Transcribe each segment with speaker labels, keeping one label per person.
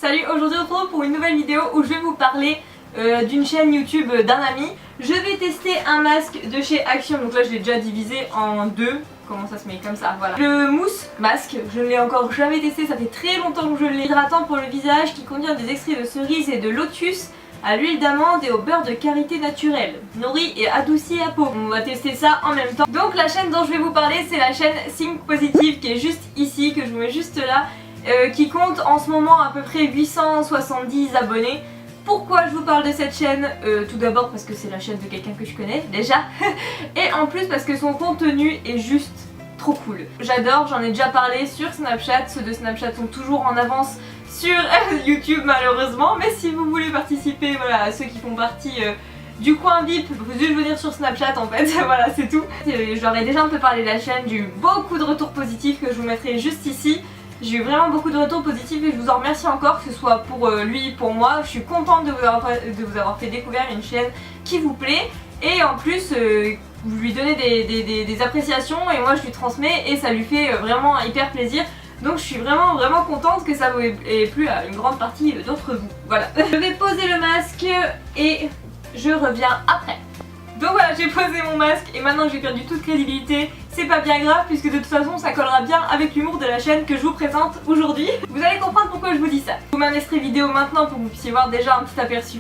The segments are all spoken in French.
Speaker 1: Salut, aujourd'hui on se retrouve pour une nouvelle vidéo où je vais vous parler d'une chaîne YouTube d'un ami. Je vais tester un masque de chez Action, donc là je l'ai déjà divisé en deux. Comment ça se met comme ça, voilà. Le mousse masque, je ne l'ai encore jamais testé, ça fait très longtemps que je l'ai. Hydratant pour le visage qui contient des extraits de cerise et de lotus à l'huile d'amande et au beurre de karité naturel, nourri et adouci la peau. On va tester ça en même temps. Donc la chaîne dont je vais vous parler, c'est la chaîne Think Positive qui est juste ici, que je vous mets juste là, qui compte en ce moment à peu près 870 abonnés. Pourquoi je vous parle de cette chaîne? Tout d'abord parce que c'est la chaîne de quelqu'un que je connais déjà, et en plus parce que son contenu est juste trop cool. J'adore, j'en ai déjà parlé sur Snapchat, ceux de Snapchat sont toujours en avance sur YouTube malheureusement, mais si vous voulez participer, voilà, à ceux qui font partie du coin VIP, vous devez venir sur Snapchat en fait, voilà c'est tout. Je leur ai déjà un peu parlé de la chaîne, j'ai eu beaucoup de retours positifs que je vous mettrai juste ici. J'ai eu vraiment beaucoup de retours positifs et je vous en remercie encore, que ce soit pour lui, pour moi. Je suis contente de vous avoir fait découvrir une chaîne qui vous plaît, et en plus vous lui donnez des appréciations et moi je lui transmets et ça lui fait vraiment hyper plaisir. Donc je suis vraiment contente que ça vous ait plu à une grande partie d'entre vous. Voilà. Je vais poser le masque et je reviens après. Donc voilà, j'ai posé mon masque et maintenant que j'ai perdu toute crédibilité, c'est pas bien grave puisque de toute façon ça collera bien avec l'humour de la chaîne que je vous présente aujourd'hui. Vous allez comprendre pourquoi je vous dis ça. Je vous mets un extrait vidéo maintenant pour que vous puissiez voir déjà un petit aperçu.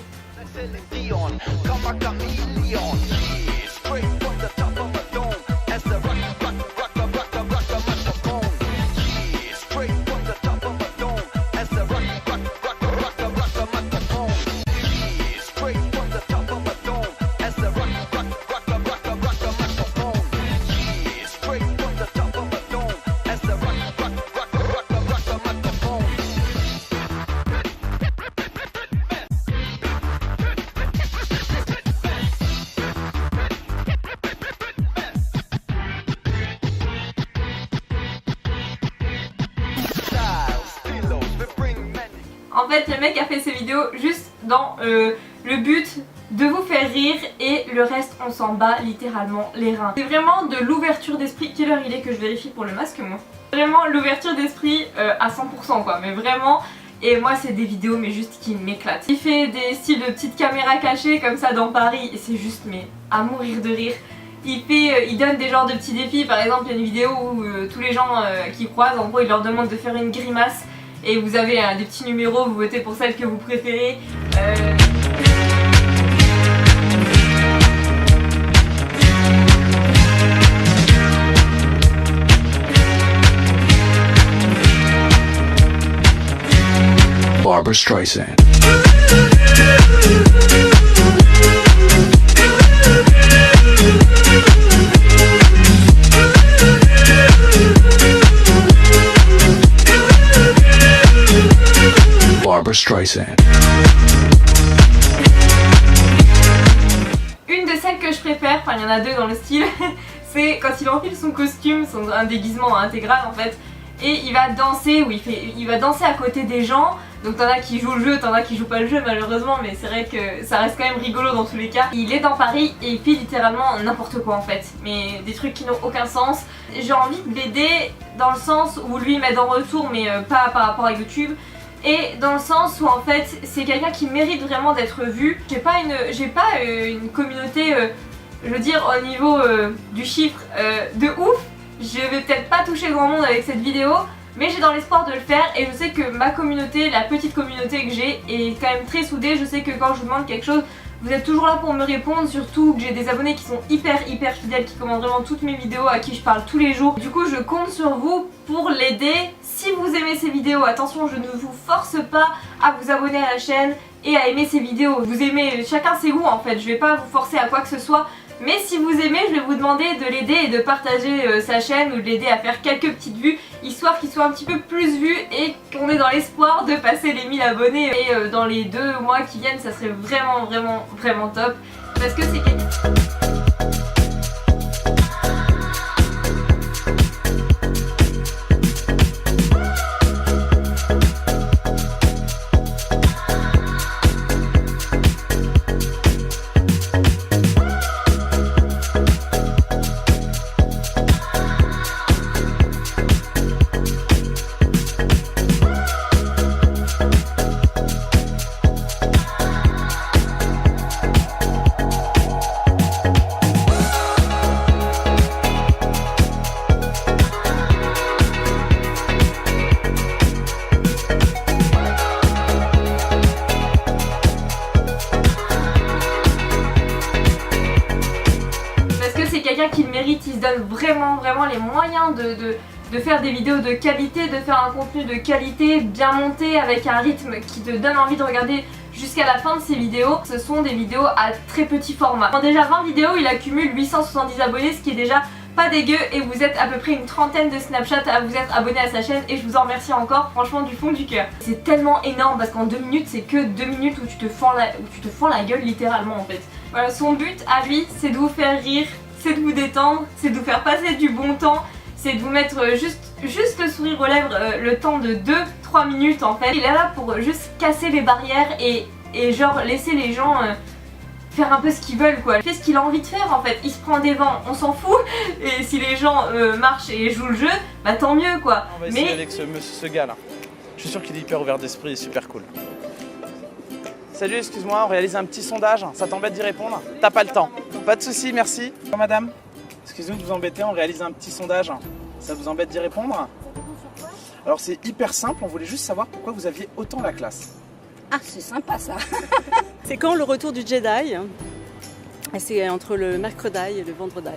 Speaker 1: En fait, le mec a fait ses vidéos juste dans le but de vous faire rire et le reste on s'en bat littéralement les reins. C'est vraiment de l'ouverture d'esprit. Quelle heure il est que je vérifie pour le masque moi? Vraiment l'ouverture d'esprit à 100% quoi, mais vraiment. Et moi c'est des vidéos mais juste qui m'éclatent. Il fait des styles de petites caméras cachées comme ça dans Paris et c'est juste mais à mourir de rire. Il donne des genres de petits défis, par exemple il y a une vidéo où tous les gens qui croisent, en gros il leur demande de faire une grimace. Et vous avez des petits numéros, vous votez pour celle que vous préférez.
Speaker 2: Barbra Streisand. Barbra Streisand.
Speaker 1: Une de celles que je préfère, enfin il y en a deux dans le style, c'est quand il enfile son costume, un déguisement intégral en fait, et il va danser, il va danser à côté des gens. Donc t'en as qui jouent le jeu, t'en as qui jouent pas le jeu malheureusement, mais c'est vrai que ça reste quand même rigolo dans tous les cas. Il est dans Paris et il fait littéralement n'importe quoi en fait, mais des trucs qui n'ont aucun sens. J'ai envie de l'aider dans le sens où lui m'aide en retour, mais pas par rapport à YouTube. Et dans le sens où en fait c'est quelqu'un qui mérite vraiment d'être vu. J'ai pas une communauté, je veux dire au niveau du chiffre de ouf. Je vais peut-être pas toucher grand monde avec cette vidéo, mais j'ai dans l'espoir de le faire et je sais que ma communauté, la petite communauté que j'ai est quand même très soudée. Je sais que quand je vous demande quelque chose, vous êtes toujours là pour me répondre, surtout que j'ai des abonnés qui sont hyper fidèles, qui commandent vraiment toutes mes vidéos, à qui je parle tous les jours. Du coup je compte sur vous pour l'aider. Si vous aimez ces vidéos, attention, je ne vous force pas à vous abonner à la chaîne et à aimer ces vidéos. Vous aimez, chacun ses goûts en fait, je vais pas vous forcer à quoi que ce soit. Mais si vous aimez, je vais vous demander de l'aider et de partager sa chaîne ou de l'aider à faire quelques petites vues, histoire qu'il soit un petit peu plus vu et qu'on ait dans l'espoir de passer les 1000 abonnés. Et dans les 2 mois qui viennent, ça serait vraiment top. Parce que c'est quelqu'un... méritent, ils se donnent vraiment les moyens de faire des vidéos de qualité, de faire un contenu de qualité bien monté avec un rythme qui te donne envie de regarder jusqu'à la fin de ces vidéos. Ce sont des vidéos à très petit format. En déjà 20 vidéos, il accumule 870 abonnés, ce qui est déjà pas dégueu, et vous êtes à peu près une trentaine de Snapchat à vous être abonné à sa chaîne, et je vous en remercie encore, franchement du fond du cœur. C'est tellement énorme parce qu'en 2 minutes, c'est que 2 minutes où tu te fends la gueule littéralement en fait. Voilà, son but à lui, c'est de vous faire rire, c'est de vous détendre, c'est de vous faire passer du bon temps, c'est de vous mettre juste le sourire aux lèvres le temps de 2-3 minutes en fait. Il est là pour juste casser les barrières et genre laisser les gens faire un peu ce qu'ils veulent quoi. Il fait ce qu'il a envie de faire en fait, il se prend des vents, on s'en fout, et si les gens marchent et jouent le jeu, bah tant mieux quoi.
Speaker 3: On va essayer avec ce gars là. Je suis sûr qu'il est hyper ouvert d'esprit et super cool. Salut, excuse-moi, on réalise un petit sondage, ça t'embête d'y répondre? T'as pas le temps? Pas de soucis, merci. Madame, excusez-nous de vous embêter, on réalise un petit sondage, ça vous embête d'y répondre? Alors c'est hyper simple, on voulait juste savoir pourquoi vous aviez autant la classe.
Speaker 4: Ah, c'est sympa ça.
Speaker 5: C'est quand le retour du Jedi? C'est entre le mercredi et le vendredi.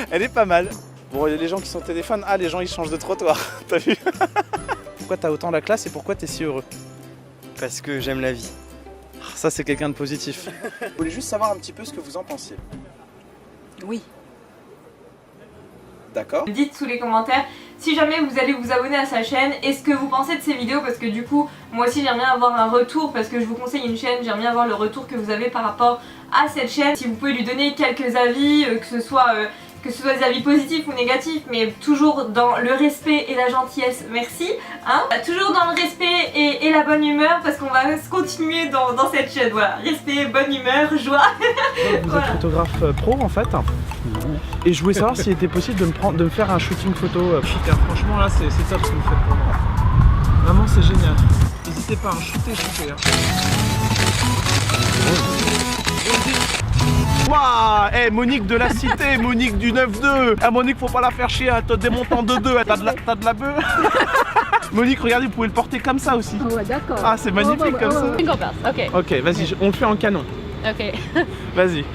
Speaker 3: Elle est pas mal. Bon, il y a les gens qui sont au téléphone, ah les gens ils changent de trottoir, t'as vu? Pourquoi t'as autant la classe et pourquoi t'es si heureux?
Speaker 6: Parce que j'aime la vie.
Speaker 3: Ça c'est quelqu'un de positif. Je voulais juste savoir un petit peu ce que vous en pensiez.
Speaker 4: Oui.
Speaker 3: D'accord.
Speaker 1: Dites sous les commentaires si jamais vous allez vous abonner à sa chaîne et ce que vous pensez de ces vidéos, parce que du coup moi aussi j'aimerais bien avoir un retour, parce que je vous conseille une chaîne, j'aimerais bien avoir le retour que vous avez par rapport à cette chaîne. Si vous pouvez lui donner quelques avis, que ce soit des avis positifs ou négatifs, mais toujours dans le respect et la gentillesse, merci hein. Toujours dans le respect et la bonne humeur, parce qu'on va continuer dans cette chaîne, voilà, respect, bonne humeur, joie.
Speaker 3: Vous
Speaker 1: Voilà.
Speaker 3: êtes photographe pro en fait. Et je voulais savoir s'il était possible de me faire un shooting photo chic. Franchement là c'est top ce que vous faites pour moi. Vraiment c'est génial. N'hésitez pas à shooter. Waouh, hey, Monique de la cité, Monique du 9-2. Ah Monique, faut pas la faire chier, elle te démonte en 2-2, t'as de la bœuf. Monique, regardez, vous pouvez le porter comme ça aussi.
Speaker 4: Ouais, d'accord.
Speaker 3: Ah, c'est magnifique comme ça.
Speaker 7: Jingle bells, ok.
Speaker 3: Ok, vas-y, on le fait en canon.
Speaker 7: Ok.
Speaker 3: Vas-y.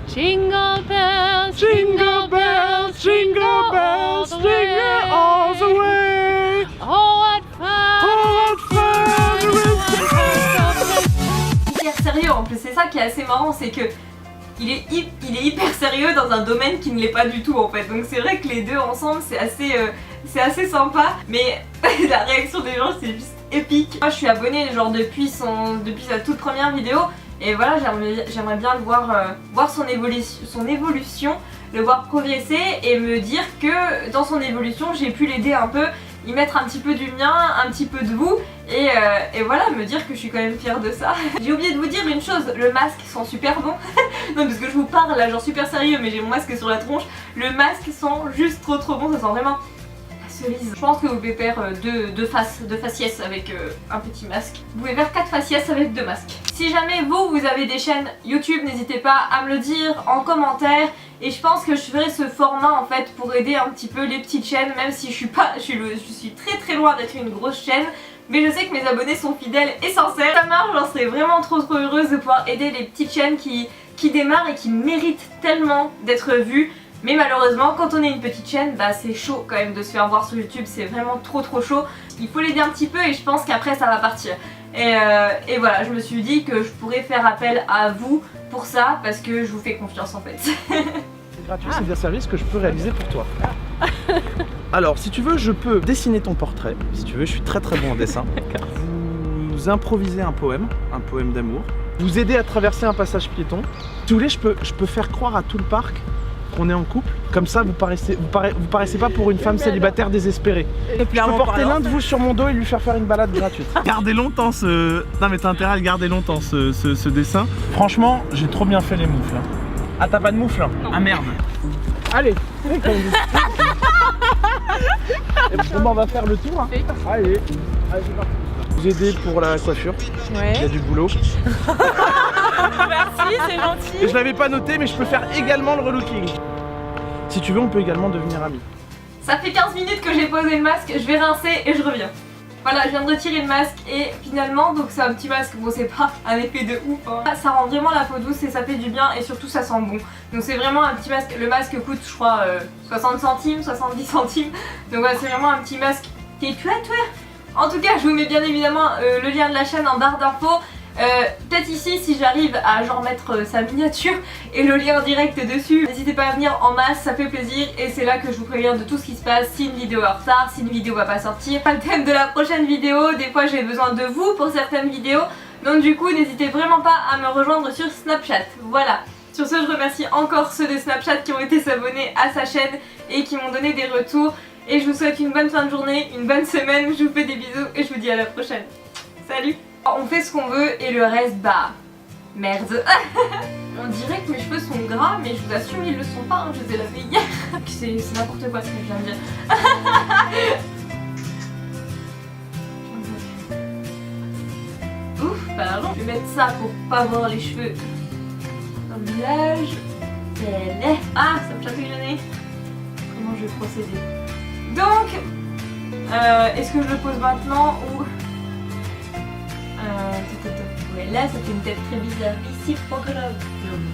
Speaker 7: Jingle bells,
Speaker 3: Jingle bells, jingle bells, jingle all the way.
Speaker 7: Oh what fun!
Speaker 3: Oh, what fun
Speaker 1: Hyper sérieux en plus, c'est ça qui est assez marrant, c'est que il est hyper sérieux dans un domaine qui ne l'est pas du tout en fait. Donc c'est vrai que les deux ensemble c'est assez sympa, mais la réaction des gens c'est juste épique. Moi je suis abonnée genre depuis sa toute première vidéo, et voilà, j'aimerais bien le voir son évolution, le voir progresser et me dire que dans son évolution j'ai pu l'aider un peu, y mettre un petit peu du mien, un petit peu de vous, et voilà, me dire que je suis quand même fière de ça. J'ai oublié de vous dire une chose, le masque sent super bon. Non, parce que je vous parle là genre super sérieux, mais j'ai mon masque sur la tronche. Le masque sent juste trop bon, ça sent vraiment la cerise. Je pense que vous pouvez faire deux faciès avec un petit masque. Vous pouvez faire 4 faciès avec 2 masques. Si jamais vous avez des chaînes YouTube, n'hésitez pas à me le dire en commentaire. Et je pense que je ferai ce format en fait pour aider un petit peu les petites chaînes, même si je suis très loin d'être une grosse chaîne. Mais je sais que mes abonnés sont fidèles et sincères. Ça marche, j'en serais vraiment trop heureuse de pouvoir aider les petites chaînes qui démarrent et qui méritent tellement d'être vues. Mais malheureusement, quand on est une petite chaîne, bah c'est chaud quand même de se faire voir sur YouTube, c'est vraiment trop chaud. Il faut l'aider un petit peu et je pense qu'après ça va partir. Et voilà, je me suis dit que je pourrais faire appel à vous pour ça, parce que je vous fais confiance en fait.
Speaker 3: C'est gratuit, c'est des services que je peux réaliser pour toi. Alors, si tu veux, je peux dessiner ton portrait. Si tu veux, je suis très bon en dessin. Vous improviser un poème d'amour. Vous aider à traverser un passage piéton. Si vous voulez, je peux faire croire à tout le parc qu'on est en couple. Comme ça, vous paraissez pas pour une femme célibataire désespérée. Je peux porter l'un de vous sur mon dos et lui faire une balade gratuite. Gardez longtemps Non mais t'as intérêt à le garder longtemps ce dessin. Franchement, j'ai trop bien fait les moufles. Ah, t'as pas de moufle? Ah merde. Allez. Bon, on va faire le tour. Hein. Allez, c'est parti. Vous aider pour la coiffure.
Speaker 5: Ouais.
Speaker 3: Il y a du boulot.
Speaker 5: Merci, c'est gentil.
Speaker 3: Et je l'avais pas noté, mais je peux faire également le relooking. Si tu veux, on peut également devenir amis.
Speaker 1: Ça fait 15 minutes que j'ai posé le masque, je vais rincer et je reviens. Voilà, je viens de retirer le masque et finalement, donc c'est un petit masque, bon c'est pas un effet de ouf, hein. Ça rend vraiment la peau douce et ça fait du bien et surtout ça sent bon. Donc c'est vraiment un petit masque, le masque coûte je crois 60 centimes, 70 centimes. Donc voilà, c'est vraiment un petit masque qui est chouette, ouais. En tout cas, je vous mets bien évidemment le lien de la chaîne en barre d'infos. Peut-être ici si j'arrive à genre mettre sa miniature et le lien direct dessus. N'hésitez pas à venir en masse, ça fait plaisir et c'est là que je vous préviens de tout ce qui se passe si une vidéo est en retard, si une vidéo va pas sortir. Pas le thème de la prochaine vidéo, des fois j'ai besoin de vous pour certaines vidéos. Donc du coup n'hésitez vraiment pas à me rejoindre sur Snapchat. Voilà. Sur ce, je remercie encore ceux de Snapchat qui ont été s'abonner à sa chaîne et qui m'ont donné des retours. Et je vous souhaite une bonne fin de journée, une bonne semaine, je vous fais des bisous et je vous dis à la prochaine. Salut! On fait ce qu'on veut et le reste, bah, merde. On dirait que mes cheveux sont gras, mais je vous assure, ils le sont pas, hein, je les ai lavés hier. C'est n'importe quoi ce que je viens de dire. Ouf, pardon. Je vais mettre ça pour pas voir les cheveux dans le village. Ah, ça me chatouille le nez. Comment je vais procéder? Donc, est-ce que je le pose maintenant ou... Ouais, là, ça fait une tête très bizarre. Ici, pas grave.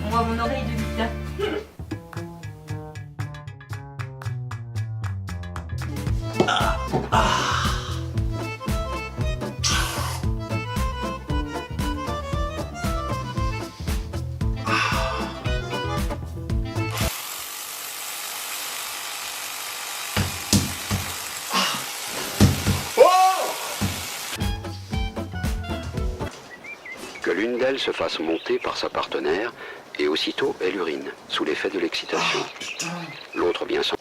Speaker 1: On voit mon oreille de guitare.
Speaker 8: Que l'une d'elles se fasse monter par sa partenaire et aussitôt elle urine, sous l'effet de l'excitation. L'autre bien sans...